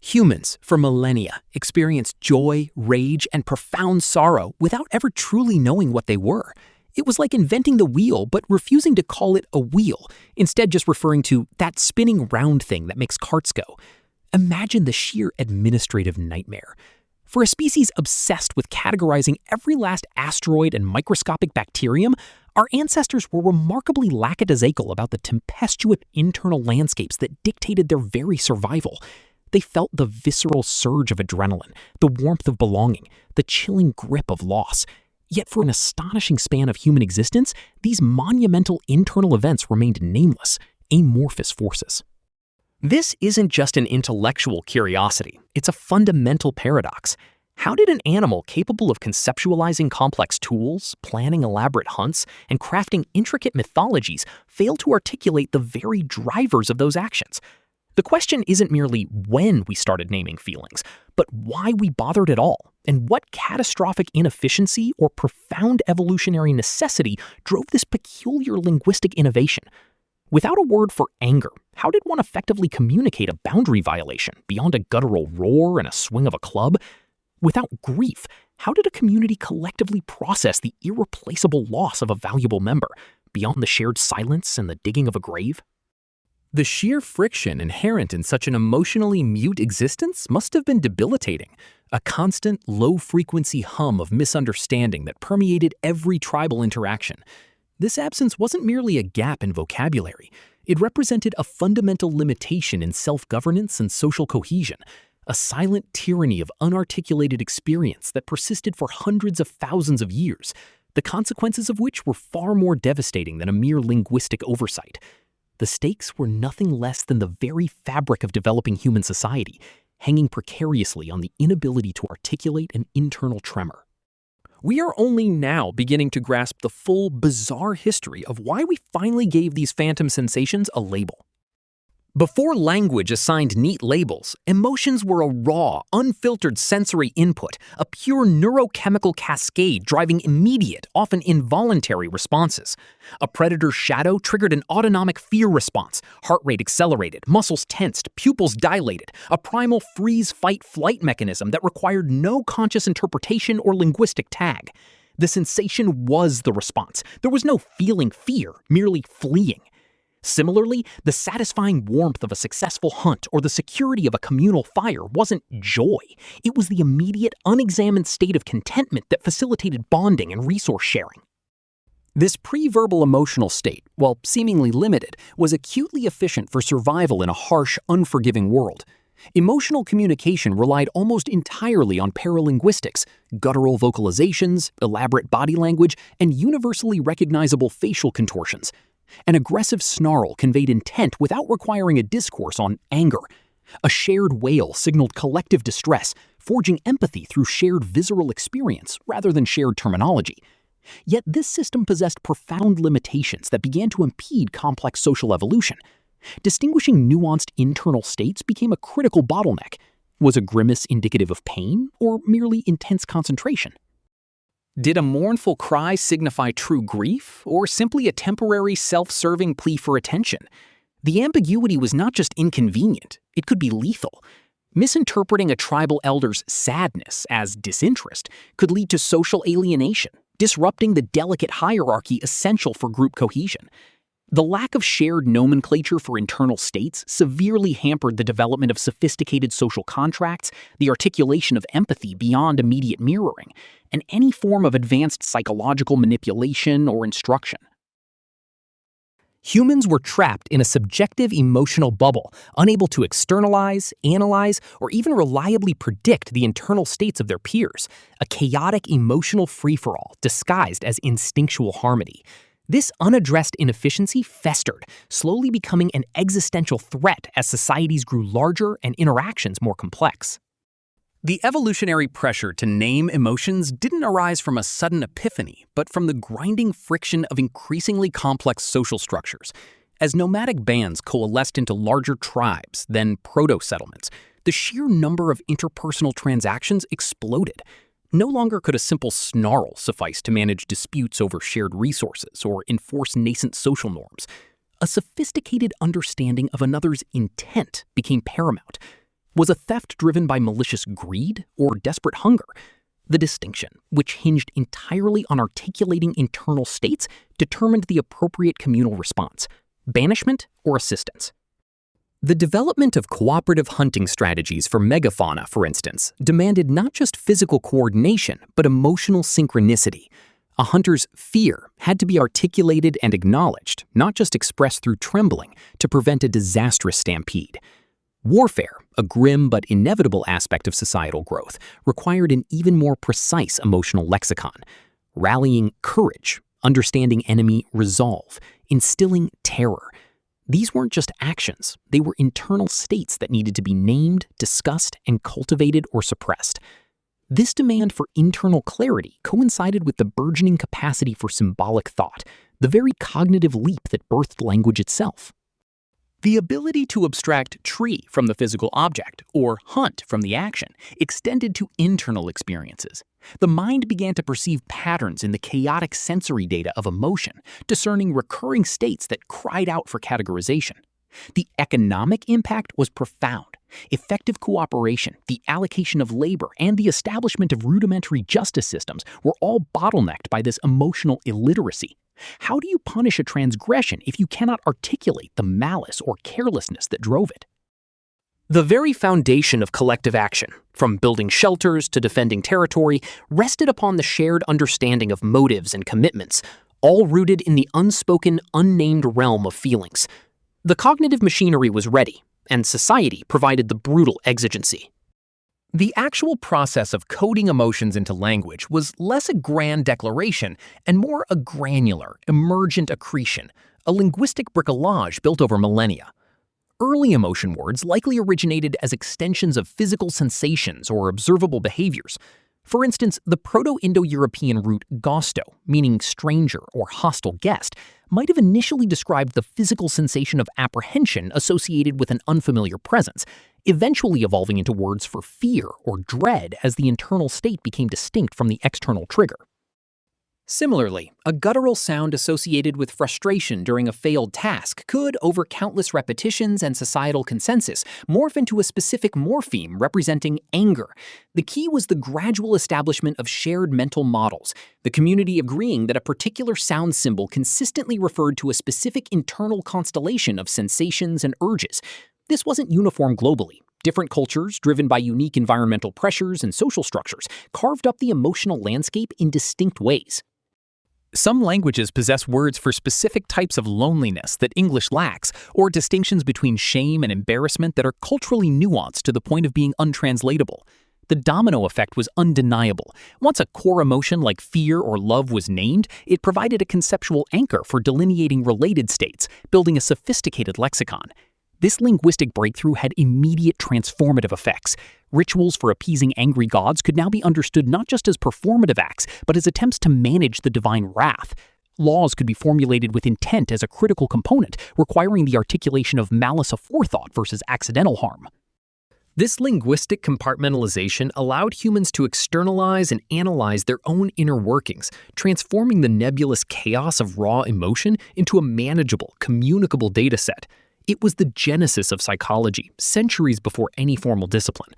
Humans, for millennia, experienced joy, rage, and profound sorrow without ever truly knowing what they were. It was like inventing the wheel, but refusing to call it a wheel, instead just referring to that spinning round thing that makes carts go. Imagine the sheer administrative nightmare. For a species obsessed with categorizing every last asteroid and microscopic bacterium, our ancestors were remarkably lackadaisical about the tempestuous internal landscapes that dictated their very survival. They felt the visceral surge of adrenaline, the warmth of belonging, the chilling grip of loss. Yet for an astonishing span of human existence, these monumental internal events remained nameless, amorphous forces. This isn't just an intellectual curiosity, it's a fundamental paradox. How did an animal capable of conceptualizing complex tools, planning elaborate hunts, and crafting intricate mythologies fail to articulate the very drivers of those actions? The question isn't merely when we started naming feelings, but why we bothered at all, and what catastrophic inefficiency or profound evolutionary necessity drove this peculiar linguistic innovation. Without a word for anger, how did one effectively communicate a boundary violation beyond a guttural roar and a swing of a club? Without grief, how did a community collectively process the irreplaceable loss of a valuable member beyond the shared silence and the digging of a grave? The sheer friction inherent in such an emotionally mute existence must have been debilitating, a constant, low-frequency hum of misunderstanding that permeated every tribal interaction. This absence wasn't merely a gap in vocabulary. It represented a fundamental limitation in self-governance and social cohesion, a silent tyranny of unarticulated experience that persisted for hundreds of thousands of years, the consequences of which were far more devastating than a mere linguistic oversight. The stakes were nothing less than the very fabric of developing human society, hanging precariously on the inability to articulate an internal tremor. We are only now beginning to grasp the full, bizarre history of why we finally gave these phantom sensations a label. Before language assigned neat labels, emotions were a raw, unfiltered sensory input, a pure neurochemical cascade driving immediate, often involuntary responses. A predator's shadow triggered an autonomic fear response, heart rate accelerated, muscles tensed, pupils dilated, a primal freeze-fight-flight mechanism that required no conscious interpretation or linguistic tag. The sensation was the response. There was no feeling fear, merely fleeing. Similarly, the satisfying warmth of a successful hunt or the security of a communal fire wasn't joy. It was the immediate, unexamined state of contentment that facilitated bonding and resource sharing. This pre-verbal emotional state, while seemingly limited, was acutely efficient for survival in a harsh, unforgiving world. Emotional communication relied almost entirely on paralinguistics, guttural vocalizations, elaborate body language, and universally recognizable facial contortions. An aggressive snarl conveyed intent without requiring a discourse on anger. A shared wail signaled collective distress, forging empathy through shared visceral experience rather than shared terminology. Yet this system possessed profound limitations that began to impede complex social evolution. Distinguishing nuanced internal states became a critical bottleneck. Was a grimace indicative of pain or merely intense concentration? Did a mournful cry signify true grief, or simply a temporary self-serving plea for attention? The ambiguity was not just inconvenient, it could be lethal. Misinterpreting a tribal elder's sadness as disinterest could lead to social alienation, disrupting the delicate hierarchy essential for group cohesion. The lack of shared nomenclature for internal states severely hampered the development of sophisticated social contracts, the articulation of empathy beyond immediate mirroring, and any form of advanced psychological manipulation or instruction. Humans were trapped in a subjective emotional bubble, unable to externalize, analyze, or even reliably predict the internal states of their peers, a chaotic emotional free-for-all disguised as instinctual harmony. This unaddressed inefficiency festered, slowly becoming an existential threat as societies grew larger and interactions more complex. The evolutionary pressure to name emotions didn't arise from a sudden epiphany, but from the grinding friction of increasingly complex social structures. As nomadic bands coalesced into larger tribes, then proto-settlements, the sheer number of interpersonal transactions exploded. No longer could a simple snarl suffice to manage disputes over shared resources or enforce nascent social norms. A sophisticated understanding of another's intent became paramount. Was a theft driven by malicious greed or desperate hunger? The distinction, which hinged entirely on articulating internal states, determined the appropriate communal response: banishment or assistance. The development of cooperative hunting strategies for megafauna, for instance, demanded not just physical coordination, but emotional synchronicity. A hunter's fear had to be articulated and acknowledged, not just expressed through trembling, to prevent a disastrous stampede. Warfare, a grim but inevitable aspect of societal growth, required an even more precise emotional lexicon: rallying courage, understanding enemy resolve, instilling terror. These weren't just actions, they were internal states that needed to be named, discussed, and cultivated or suppressed. This demand for internal clarity coincided with the burgeoning capacity for symbolic thought, the very cognitive leap that birthed language itself. The ability to abstract tree from the physical object, or hunt from the action, extended to internal experiences. The mind began to perceive patterns in the chaotic sensory data of emotion, discerning recurring states that cried out for categorization. The economic impact was profound. Effective cooperation, the allocation of labor, and the establishment of rudimentary justice systems were all bottlenecked by this emotional illiteracy. How do you punish a transgression if you cannot articulate the malice or carelessness that drove it? The very foundation of collective action, from building shelters to defending territory, rested upon the shared understanding of motives and commitments, all rooted in the unspoken, unnamed realm of feelings. The cognitive machinery was ready, and society provided the brutal exigency. The actual process of coding emotions into language was less a grand declaration and more a granular, emergent accretion, a linguistic bricolage built over millennia. Early emotion words likely originated as extensions of physical sensations or observable behaviors. For instance, the Proto-Indo-European root gosto, meaning stranger or hostile guest, might have initially described the physical sensation of apprehension associated with an unfamiliar presence, eventually evolving into words for fear or dread as the internal state became distinct from the external trigger. Similarly, a guttural sound associated with frustration during a failed task could, over countless repetitions and societal consensus, morph into a specific morpheme representing anger. The key was the gradual establishment of shared mental models, the community agreeing that a particular sound symbol consistently referred to a specific internal constellation of sensations and urges. This wasn't uniform globally. Different cultures, driven by unique environmental pressures and social structures, carved up the emotional landscape in distinct ways. Some languages possess words for specific types of loneliness that English lacks, or distinctions between shame and embarrassment that are culturally nuanced to the point of being untranslatable. The domino effect was undeniable. Once a core emotion like fear or love was named, it provided a conceptual anchor for delineating related states, building a sophisticated lexicon. This linguistic breakthrough had immediate transformative effects. Rituals for appeasing angry gods could now be understood not just as performative acts, but as attempts to manage the divine wrath. Laws could be formulated with intent as a critical component, requiring the articulation of malice aforethought versus accidental harm. This linguistic compartmentalization allowed humans to externalize and analyze their own inner workings, transforming the nebulous chaos of raw emotion into a manageable, communicable dataset. It was the genesis of psychology, centuries before any formal discipline.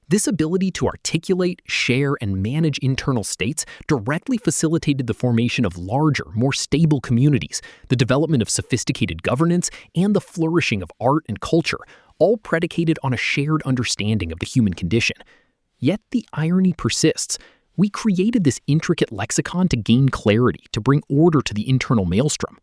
This ability to articulate, share, and manage internal states directly facilitated the formation of larger, more stable communities, the development of sophisticated governance, and the flourishing of art and culture, all predicated on a shared understanding of the human condition. Yet the irony persists. We created this intricate lexicon to gain clarity, to bring order to the internal maelstrom.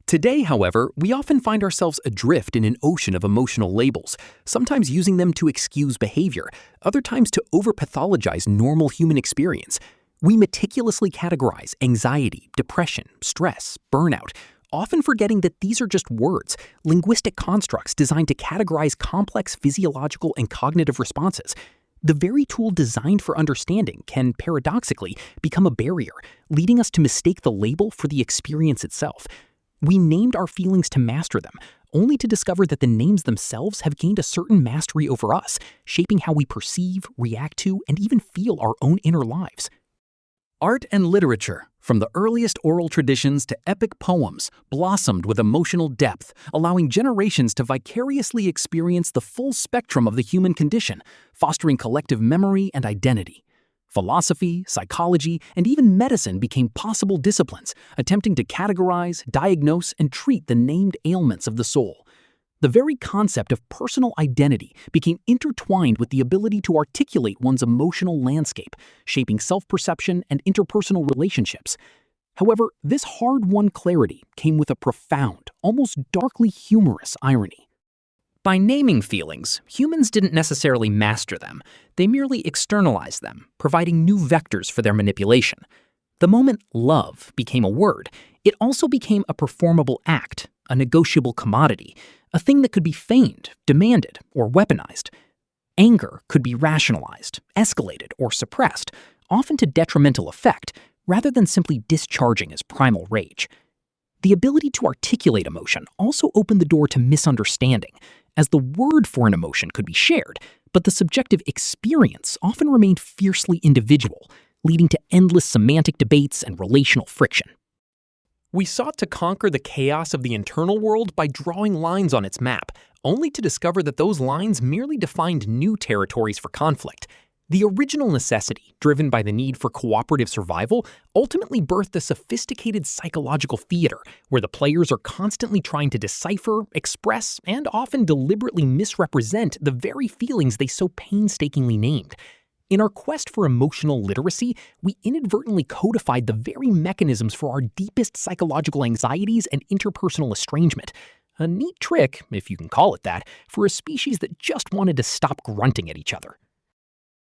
Today, however, we often find ourselves adrift in an ocean of emotional labels, sometimes using them to excuse behavior, other times to overpathologize normal human experience. We meticulously categorize anxiety, depression, stress, burnout, often forgetting that these are just words, linguistic constructs designed to categorize complex physiological and cognitive responses. The very tool designed for understanding can, paradoxically, become a barrier, leading us to mistake the label for the experience itself. We named our feelings to master them, only to discover that the names themselves have gained a certain mastery over us, shaping how we perceive, react to, and even feel our own inner lives. Art and literature, from the earliest oral traditions to epic poems, blossomed with emotional depth, allowing generations to vicariously experience the full spectrum of the human condition, fostering collective memory and identity. Philosophy, psychology, and even medicine became possible disciplines, attempting to categorize, diagnose, and treat the named ailments of the soul. The very concept of personal identity became intertwined with the ability to articulate one's emotional landscape, shaping self-perception and interpersonal relationships. However, this hard-won clarity came with a profound, almost darkly humorous irony. By naming feelings, humans didn't necessarily master them. They merely externalized them, providing new vectors for their manipulation. The moment love became a word, it also became a performable act, a negotiable commodity, a thing that could be feigned, demanded, or weaponized. Anger could be rationalized, escalated, or suppressed, often to detrimental effect, rather than simply discharging as primal rage. The ability to articulate emotion also opened the door to misunderstanding, as the word for an emotion could be shared, but the subjective experience often remained fiercely individual, leading to endless semantic debates and relational friction. We sought to conquer the chaos of the internal world by drawing lines on its map, only to discover that those lines merely defined new territories for conflict. The original necessity, driven by the need for cooperative survival, ultimately birthed a sophisticated psychological theater where the players are constantly trying to decipher, express, and often deliberately misrepresent the very feelings they so painstakingly named. In our quest for emotional literacy, we inadvertently codified the very mechanisms for our deepest psychological anxieties and interpersonal estrangement. A neat trick, if you can call it that, for a species that just wanted to stop grunting at each other.